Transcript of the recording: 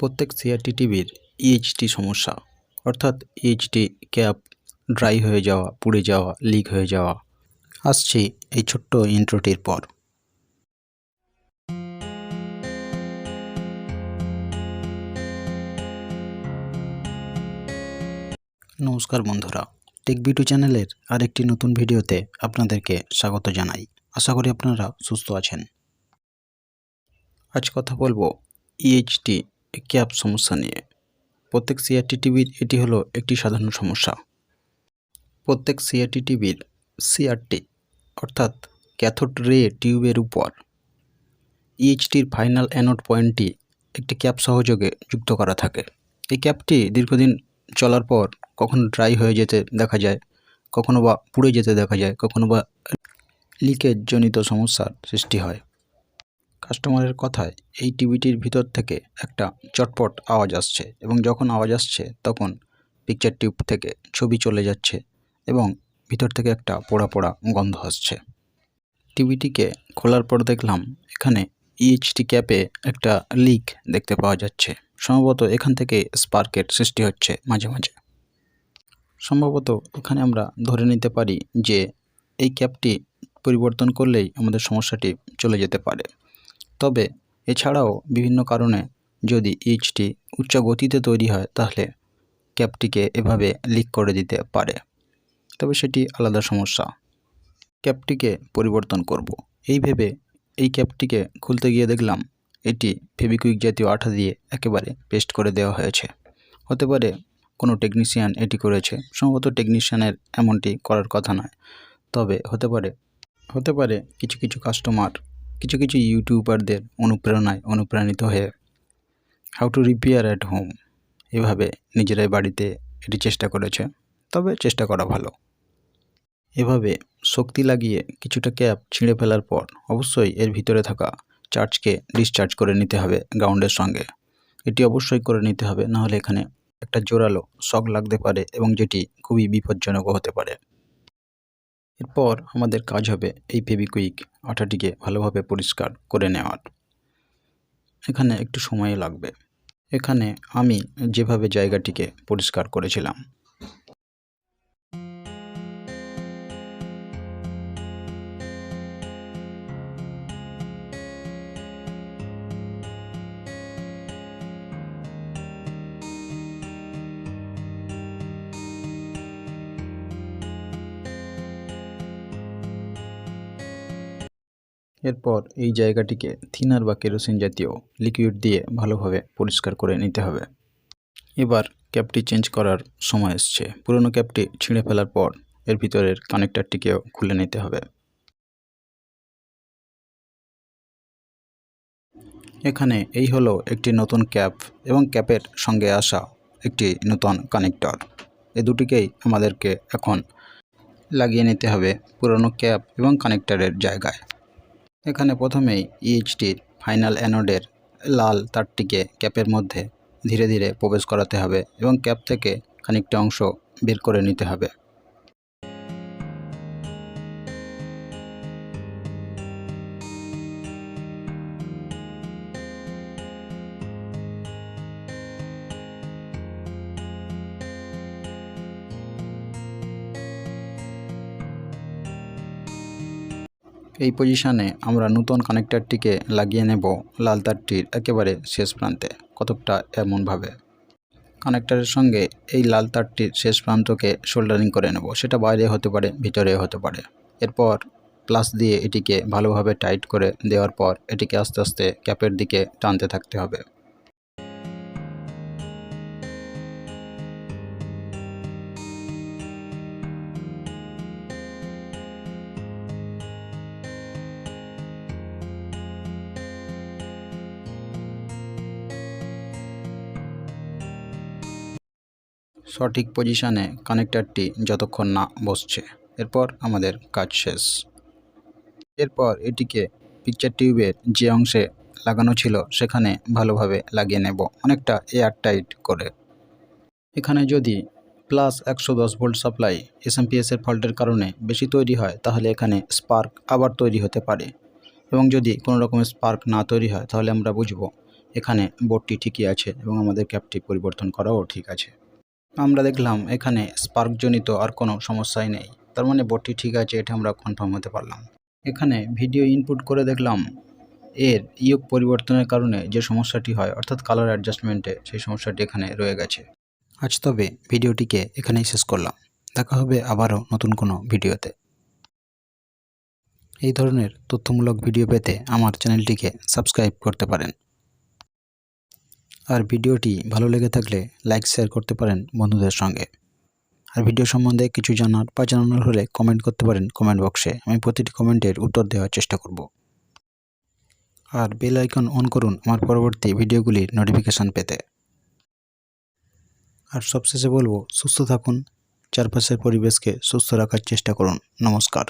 প্রত্যেক CRT টিভির EHT সমস্যা অর্থাৎ EHT ক্যাপ ড্রাই হয়ে যাওয়া, পুড়ে যাওয়া, লিক হয়ে যাওয়া আসছে এই ছোট্ট ইন্ট্রোটির পর। নমস্কার বন্ধুরা, টেক ভিডিও চ্যানেলের আরেকটি নতুন ভিডিওতে আপনাদেরকে স্বাগত জানাই। আশা করি আপনারা সুস্থ আছেন। আজ কথা বলবো EHT ক্যাপ সমস্যা নিয়ে। প্রত্যেক CRT টিভির এটি হলো একটি সাধারণ সমস্যা। প্রত্যেক CRT টিভির CRT অর্থাৎ ক্যাথোড রে টিউবের উপর EHTর ফাইনাল অ্যানোড পয়েন্টটি একটি ক্যাপ সহযোগে যুক্ত করা থাকে। এই ক্যাপটি দীর্ঘদিন চলার পর কখনো ড্রাই হয়ে যেতে দেখা যায়, কখনো বা পুড়ে যেতে দেখা যায়, কখনো বা লিকেজ জনিত সমস্যার সৃষ্টি হয়। কাস্টমারের কথায় এই টিভিটির ভিতর থেকে একটা চটপট আওয়াজ আসছে এবং যখন আওয়াজ আসছে তখন পিকচার টিউব থেকে ছবি চলে যাচ্ছে এবং ভিতর থেকে একটা পোড়া পোড়া গন্ধ আসছে। টিভিটিকে খোলার পর দেখলাম এখানে EHT ক্যাপে একটা লিক দেখতে পাওয়া যাচ্ছে। সম্ভবত এখান থেকে স্পার্কের সৃষ্টি হচ্ছে মাঝে মাঝে। সম্ভবত এখানে আমরা ধরে নিতে পারি যে এই ক্যাপটি পরিবর্তন করলেই আমাদের সমস্যাটি চলে যেতে পারে। তবে এছাড়াও বিভিন্ন কারণে যদি EHT উচ্চ গতিতে তৈরি হয় তাহলে ক্যাপটিকে এভাবে লিক করে দিতে পারে, তবে সেটি আলাদা সমস্যা। ক্যাপটিকে পরিবর্তন করব এই ভেবে এই ক্যাপটিকে খুলতে গিয়ে দেখলাম এটি ফেভিকুইক জাতীয় আঠা দিয়ে একেবারে পেস্ট করে দেওয়া হয়েছে। হতে পারে কোনো টেকনিশিয়ান এটি করেছে, সম্ভবত টেকনিশিয়ানের এমনটি করার কথা নয়, তবে হতে পারে কিছু কিছু কাস্টমার কিছু ইউটিউবারদের অনুপ্রাণিত হয়ে how to repair at home এভাবে নিজেরাই বাড়িতে এটি চেষ্টা করেছে। তবে চেষ্টা করা ভালো। এভাবে শক্তি লাগিয়ে কিছুটা ক্যাপ ছিঁড়ে ফেলার পর অবশ্যই এর ভিতরে থাকা চার্জকে ডিসচার্জ করে নিতে হবে গ্রাউন্ডের সঙ্গে। এটি অবশ্যই করে নিতে হবে, নাহলে এখানে একটা জোরালো শক লাগতে পারে এবং যেটি খুবই বিপজ্জনক হতে পারে। এরপর আমাদের কাজ হবে এই ফেভিকুইক আঠাটিকে ভালোভাবে পরিষ্কার করে নেওয়ার। এখানে একটু সময় লাগবে। এখানে আমি যেভাবে জায়গাটিকে পরিষ্কার করেছিলাম, এরপর এই জায়গাটিকে থিনার বা কেরোসিন জাতীয় লিকুইড দিয়ে ভালোভাবে পরিষ্কার করে নিতে হবে। এবার ক্যাপটি চেঞ্জ করার সময় এসছে। পুরনো ক্যাপটি ছিঁড়ে ফেলার পর এর ভিতরের কানেক্টরটিকেও খুলে নিতে হবে। এখানে এই হলো একটি নতুন ক্যাপ এবং ক্যাপের সঙ্গে আসা একটি নতুন কানেক্টর। এই দুটিকেই আমাদেরকে এখন লাগিয়ে নিতে হবে পুরনো ক্যাপ এবং কানেক্টরের জায়গায়। এখানে প্রথমেই EHTর ফাইনাল অ্যানোডের লাল তারটিকে ক্যাপের মধ্যে ধীরে ধীরে প্রবেশ করাতে হবে এবং ক্যাপ থেকে খানিকটা অংশ বের করে নিতে হবে। এই পজিশানে আমরা নতুন কানেক্টরটিকে লাগিয়ে নেব লাল তারটির একেবারে শেষ প্রান্তে, কতকটা এমনভাবে। কানেক্টরের সঙ্গে এই লাল তারটির শেষ প্রান্তকে সোল্ডারিং করে নেব, সেটা বাইরে হতে পারে, ভিতরে হতে পারে। এরপর প্লাস দিয়ে এটিকে ভালোভাবে টাইট করে দেওয়ার পর এটিকে আস্তে আস্তে ক্যাপের দিকে টানতে থাকতে হবে। সঠিক পজিশানে কানেক্টরটি যতক্ষণ না বসছে, এরপর আমাদের কাজ শেষ। এরপর এটিকে পিকচার টিউবের যে অংশে লাগানো ছিল সেখানে ভালোভাবে লাগিয়ে নেব, অনেকটা এয়ার টাইট করে। এখানে যদি প্লাস 110 ভোল্ট সাপ্লাই SMPS-এর ফল্টের কারণে বেশি তৈরি হয় তাহলে এখানে স্পার্ক আবার তৈরি হতে পারে, এবং যদি কোনো রকমের স্পার্ক না তৈরি হয় তাহলে আমরা বুঝব এখানে বোর্ডটি ঠিকই আছে এবং আমাদের ক্যাপটি পরিবর্তন করাও ঠিক আছে। আমরা দেখলাম এখানে স্পার্কজনিত আর কোনো সমস্যাই নেই, তার মানে বোর্ডটি ঠিক আছে, এটা আমরা কনফার্ম হতে পারলাম। এখানে ভিডিও ইনপুট করে দেখলাম এর ইয়ক পরিবর্তনের কারণে যে সমস্যাটি হয় অর্থাৎ কালার অ্যাডজাস্টমেন্টে, সেই সমস্যাটি এখানে রয়ে গেছে। আজ তবে ভিডিওটিকে এখানেই শেষ করলাম। দেখা হবে আবারও নতুন কোনো ভিডিওতে। এই ধরনের তথ্যমূলক ভিডিও পেতে আমার চ্যানেলটিকে সাবস্ক্রাইব করতে পারেন। আর ভিডিওটি ভালো লেগে থাকলে লাইক শেয়ার করতে পারেন বন্ধুদের সঙ্গে। আর ভিডিও সম্বন্ধে কিছু জানার বা জানানোর হলে কমেন্ট করতে পারেন কমেন্ট বক্সে। আমি প্রতিটি কমেন্টের উত্তর দেওয়ার চেষ্টা করব। আর বেল আইকন অন করুন আমার পরবর্তী ভিডিওগুলির নোটিফিকেশান পেতে। আর সবশেষে বলবো, সুস্থ থাকুন, চারপাশের পরিবেশকে সুস্থ রাখার চেষ্টা করুন। নমস্কার।